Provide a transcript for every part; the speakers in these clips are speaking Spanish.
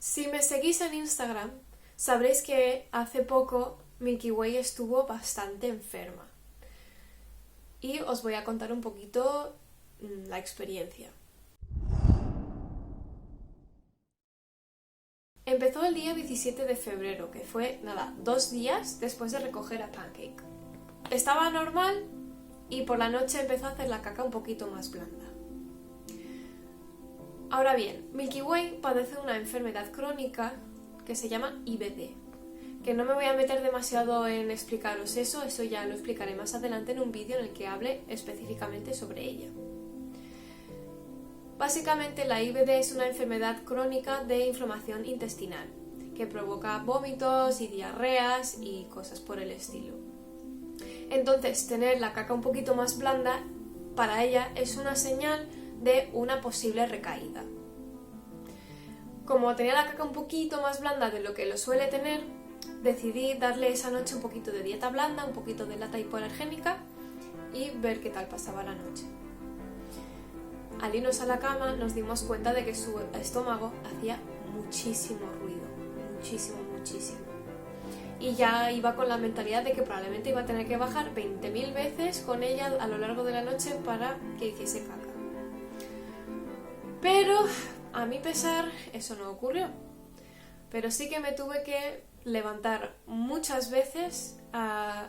Si me seguís en Instagram, sabréis que hace poco Milky Way estuvo bastante enferma. Y os voy a contar un poquito la experiencia. Empezó el día 17 de febrero, que fue, 2 días después de recoger a Pancake. Estaba normal y por la noche empezó a hacer la caca un poquito más blanda. Ahora bien, Milky Way padece una enfermedad crónica que se llama IBD, que no me voy a meter demasiado en explicaros eso ya lo explicaré más adelante en un vídeo en el que hable específicamente sobre ella. Básicamente la IBD es una enfermedad crónica de inflamación intestinal, que provoca vómitos y diarreas y cosas por el estilo. Entonces, tener la caca un poquito más blanda, para ella es una señal de una posible recaída. Como tenía la caca un poquito más blanda de lo que lo suele tener, decidí darle esa noche un poquito de dieta blanda, un poquito de lata hipoalergénica y ver qué tal pasaba la noche. Al irnos a la cama nos dimos cuenta de que su estómago hacía muchísimo ruido, muchísimo. Y ya iba con la mentalidad de que probablemente iba a tener que bajar 20.000 veces con ella a lo largo de la noche para que hiciese caca. Pero, a mi pesar, eso no ocurrió. Pero sí que me tuve que levantar muchas veces a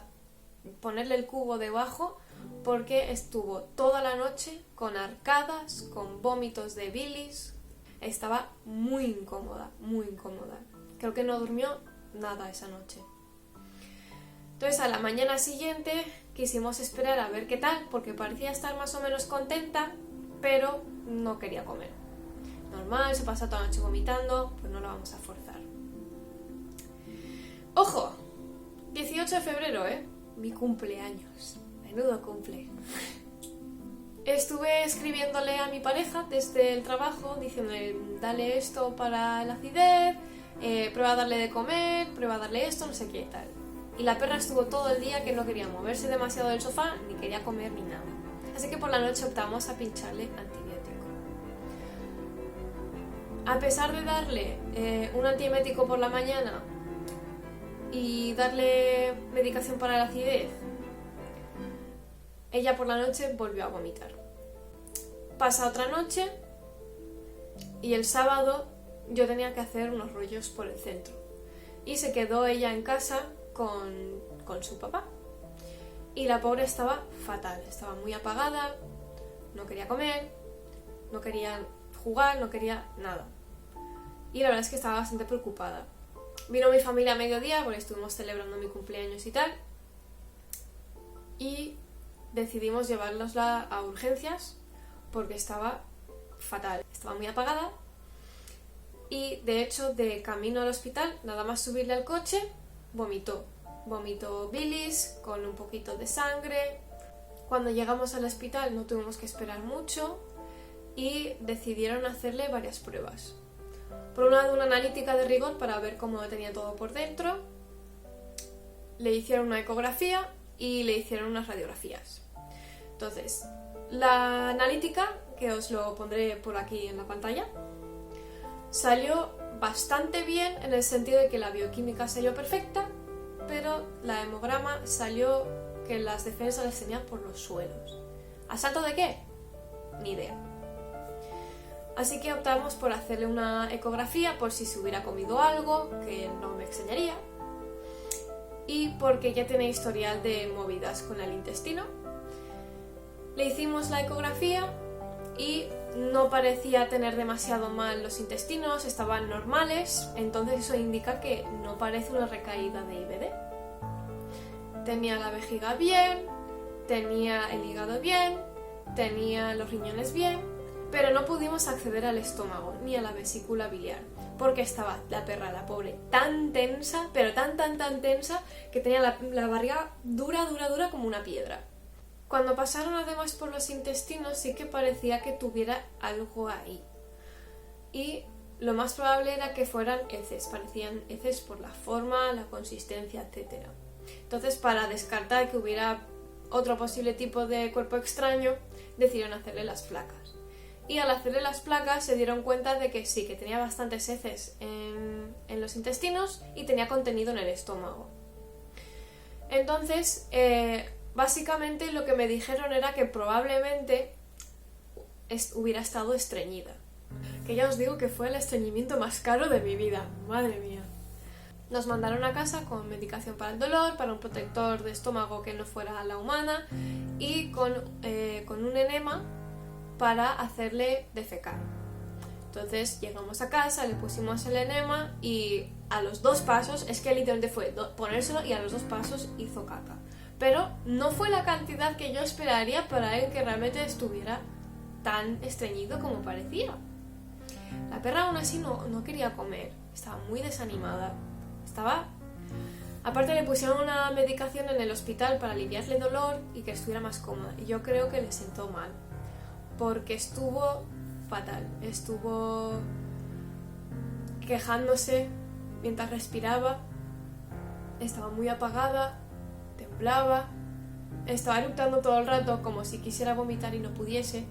ponerle el cubo debajo porque estuvo toda la noche con arcadas, con vómitos de bilis. Estaba muy incómoda. Creo que no durmió nada esa noche. Entonces a la mañana siguiente quisimos esperar a ver qué tal, porque parecía estar más o menos contenta, pero no quería comer. Normal, se pasa toda la noche vomitando, pues no la vamos a forzar. ¡Ojo! 18 de febrero, mi cumpleaños. Menudo cumple. Estuve escribiéndole a mi pareja desde el trabajo, diciéndole, dale esto para la acidez, prueba a darle de comer, prueba a darle esto, no sé qué y tal. Y la perra estuvo todo el día que no quería moverse demasiado del sofá, ni quería comer ni nada. Así que por la noche optamos a pincharle antibiótico. A pesar de darle un antiemético por la mañana y darle medicación para la acidez, ella por la noche volvió a vomitar. Pasa otra noche y el sábado yo tenía que hacer unos rollos por el centro. Y se quedó ella en casa con su papá. Y la pobre estaba fatal, estaba muy apagada, no quería comer, no quería jugar, no quería nada. Y la verdad es que estaba bastante preocupada. Vino mi familia a mediodía, porque estuvimos celebrando mi cumpleaños y tal. Y decidimos llevarnosla a urgencias porque estaba fatal, estaba muy apagada. Y de hecho, de camino al hospital, nada más subirle al coche, vomitó bilis con un poquito de sangre. Cuando llegamos al hospital no tuvimos que esperar mucho y decidieron hacerle varias pruebas. Por un lado, una analítica de rigor para ver cómo tenía todo por dentro. Le hicieron una ecografía y le hicieron unas radiografías. Entonces, la analítica, que os lo pondré por aquí en la pantalla, salió bastante bien en el sentido de que la bioquímica salió perfecta, pero la hemograma salió que las defensas las tenía por los suelos. ¿A salto de qué? Ni idea. Así que optamos por hacerle una ecografía por si se hubiera comido algo, que no me extrañaría, y porque ya tiene historial de movidas con el intestino. Le hicimos la ecografía y no parecía tener demasiado mal los intestinos, estaban normales, entonces eso indica que no parece una recaída de IBD. Tenía la vejiga bien, tenía el hígado bien, tenía los riñones bien, pero no pudimos acceder al estómago ni a la vesícula biliar, porque estaba la perra, la pobre, tan tensa, pero tan tensa, que tenía la barriga dura como una piedra. Cuando pasaron además por los intestinos sí que parecía que tuviera algo ahí. Y lo más probable era que fueran heces, parecían heces por la forma, la consistencia, etc. Entonces, para descartar que hubiera otro posible tipo de cuerpo extraño, decidieron hacerle las placas. y al hacerle las placas se dieron cuenta de que sí, que tenía bastantes heces en los intestinos y tenía contenido en el estómago. Entonces, básicamente lo que me dijeron era que probablemente hubiera estado estreñida. Que ya os digo que fue el estreñimiento más caro de mi vida, madre mía. Nos mandaron a casa con medicación para el dolor, para un protector de estómago que no fuera la humana y con un enema para hacerle defecar. Entonces llegamos a casa, le pusimos el enema y a los 2 pasos, es que literalmente fue ponérselo y a los 2 pasos hizo caca. Pero no fue la cantidad que yo esperaría para alguien que realmente estuviera tan estreñido como parecía. La perra aún así no quería comer, estaba muy desanimada. Aparte le pusieron una medicación en el hospital para aliviarle el dolor y que estuviera más cómoda. Y yo creo que le sentó mal, porque estuvo fatal. Estuvo quejándose mientras respiraba, estaba muy apagada, temblaba, estaba eructando todo el rato como si quisiera vomitar y no pudiese.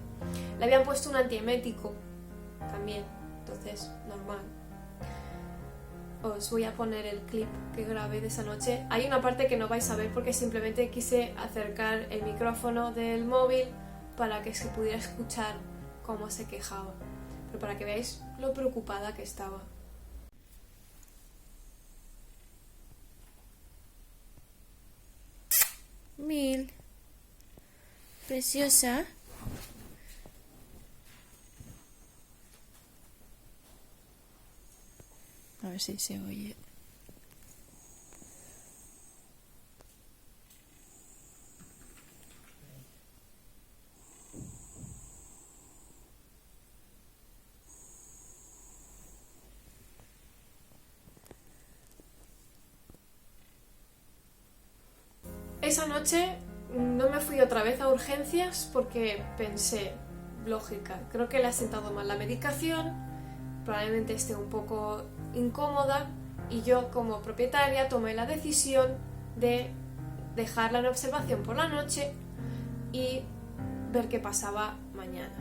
Le habían puesto un antiemético también, entonces normal. Os voy a poner el clip que grabé de esa noche. Hay una parte que no vais a ver porque simplemente quise acercar el micrófono del móvil para que se pudiera escuchar cómo se quejaba. Pero para que veáis lo preocupada que estaba. Mil, preciosa. A ver si se oye. Esa noche no me fui otra vez a urgencias porque pensé, lógica, creo que le ha sentado mal la medicación, probablemente esté un poco incómoda y yo como propietaria tomé la decisión de dejarla en observación por la noche y ver qué pasaba mañana.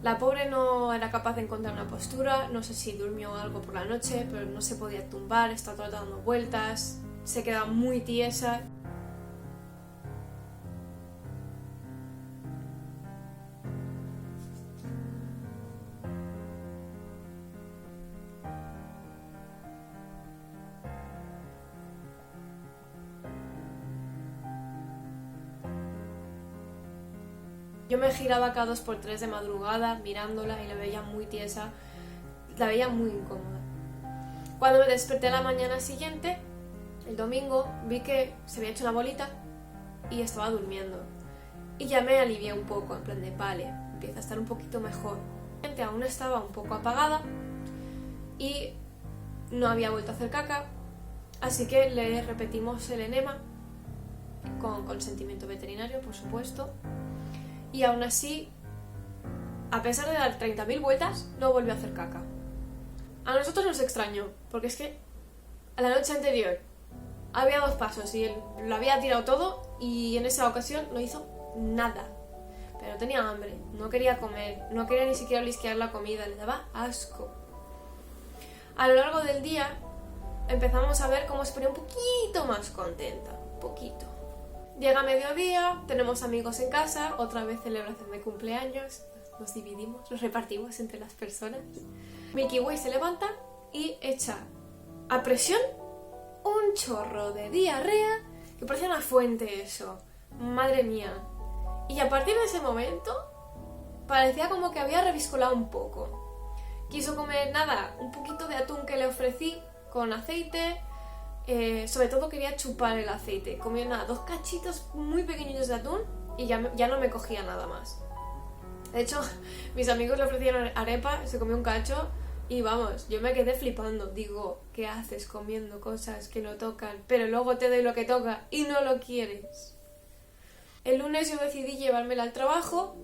La pobre no era capaz de encontrar una postura, no sé si durmió algo por la noche, pero no se podía tumbar, estaba dando vueltas, se quedaba muy tiesa. Yo me giraba cada 2x3 de madrugada mirándola y la veía muy tiesa, la veía muy incómoda. Cuando me desperté a la mañana siguiente, el domingo, vi que se había hecho una bolita y estaba durmiendo. Y ya me alivié un poco, en plan de vale, empieza a estar un poquito mejor. Aún estaba un poco apagada y no había vuelto a hacer caca, así que le repetimos el enema, con consentimiento veterinario, por supuesto. Y aún así, a pesar de dar 30.000 vueltas, no volvió a hacer caca. A nosotros nos extrañó, porque es que a la noche anterior había 2 pasos y él lo había tirado todo y en esa ocasión no hizo nada. Pero tenía hambre, no quería comer, no quería ni siquiera olisquear la comida, le daba asco. A lo largo del día empezamos a ver cómo se ponía un poquito más contenta, un poquito. Llega mediodía, tenemos amigos en casa, otra vez celebración de cumpleaños, nos dividimos, nos repartimos entre las personas. Milky Way se levanta y echa a presión un chorro de diarrea que parecía una fuente eso, madre mía. Y a partir de ese momento parecía como que había reviscolado un poco. Quiso comer nada, un poquito de atún que le ofrecí con aceite. Sobre todo quería chupar el aceite. Comió nada, 2 cachitos muy pequeñitos de atún y ya no me cogía nada más. De hecho, mis amigos le ofrecieron arepa, se comió un cacho y vamos, yo me quedé flipando. Digo, ¿qué haces comiendo cosas que no tocan? Pero luego te doy lo que toca y no lo quieres. El lunes yo decidí llevármela al trabajo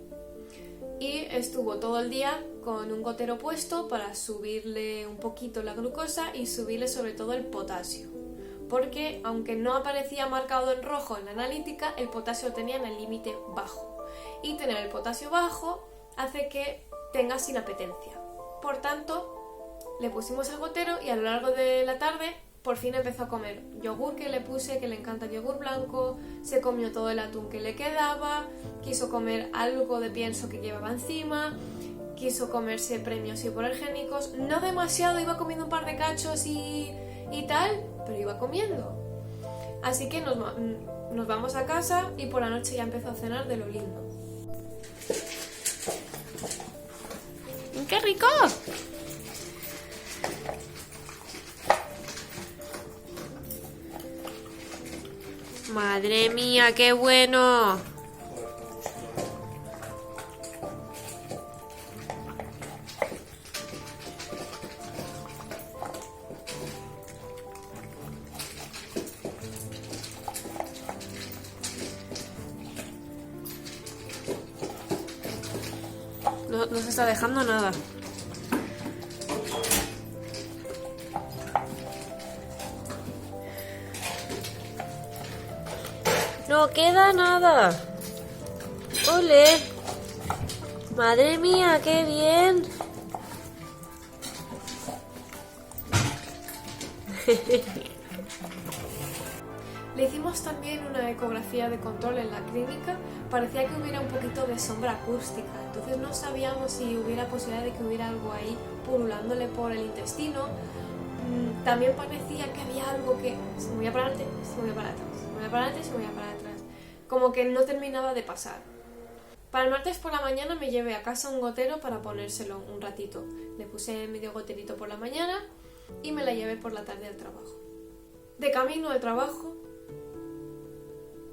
y estuvo todo el día con un gotero puesto para subirle un poquito la glucosa y subirle sobre todo el potasio. Porque aunque no aparecía marcado en rojo en la analítica, el potasio lo tenía en el límite bajo. Y tener el potasio bajo hace que tengas inapetencia. Por tanto, le pusimos el gotero y a lo largo de la tarde por fin empezó a comer yogur que le puse, que le encanta el yogur blanco, se comió todo el atún que le quedaba, quiso comer algo de pienso que llevaba encima, quiso comerse premios hipoalergénicos, no demasiado, iba comiendo un par de cachos y tal, pero iba comiendo. Así que nos vamos a casa y por la noche ya empezó a cenar de lo lindo. ¡Qué rico! ¡Madre mía, qué bueno! No se está dejando nada. No queda nada. ¡Ole! ¡Madre mía, qué bien! Le hicimos también una ecografía de control en la clínica. Parecía que hubiera un poquito de sombra acústica, entonces no sabíamos si hubiera posibilidad de que hubiera algo ahí pululándole por el intestino. También parecía que había algo que se movía para adelante, se movía para atrás, se movía para adelante, se movía para atrás, como que no terminaba de pasar. Para el martes por la mañana me llevé a casa un gotero para ponérselo un ratito. Le puse medio goterito por la mañana y me la llevé por la tarde al trabajo. De camino al trabajo,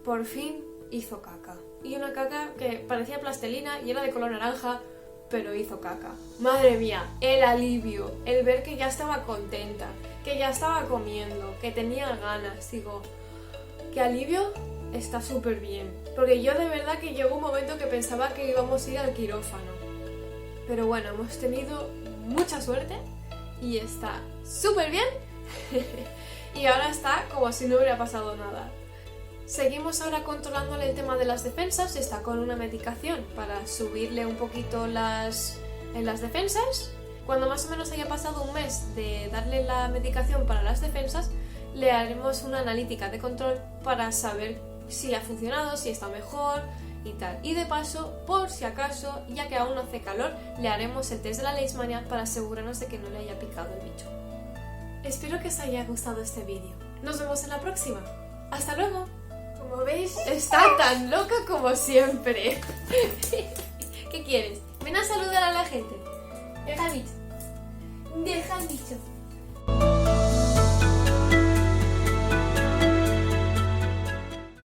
por fin hizo caca. Y una caca que parecía plastelina y era de color naranja, pero hizo caca. Madre mía, el alivio, el ver que ya estaba contenta, que ya estaba comiendo, que tenía ganas. Digo, qué alivio, está súper bien. Porque yo de verdad que llegó un momento que pensaba que íbamos a ir al quirófano. Pero bueno, hemos tenido mucha suerte y está súper bien. Y ahora está como si no hubiera pasado nada. Seguimos ahora controlándole el tema de las defensas, está con una medicación para subirle un poquito en las defensas. Cuando más o menos haya pasado un mes de darle la medicación para las defensas, le haremos una analítica de control para saber si ha funcionado, si está mejor y tal. Y de paso, por si acaso, ya que aún no hace calor, le haremos el test de la leishmania para asegurarnos de que no le haya picado el bicho. Espero que os haya gustado este vídeo. Nos vemos en la próxima. ¡Hasta luego! Como veis, está tan loca como siempre. ¿Qué quieres? Ven a saludar a la gente. Deja el bicho. Deja el bicho.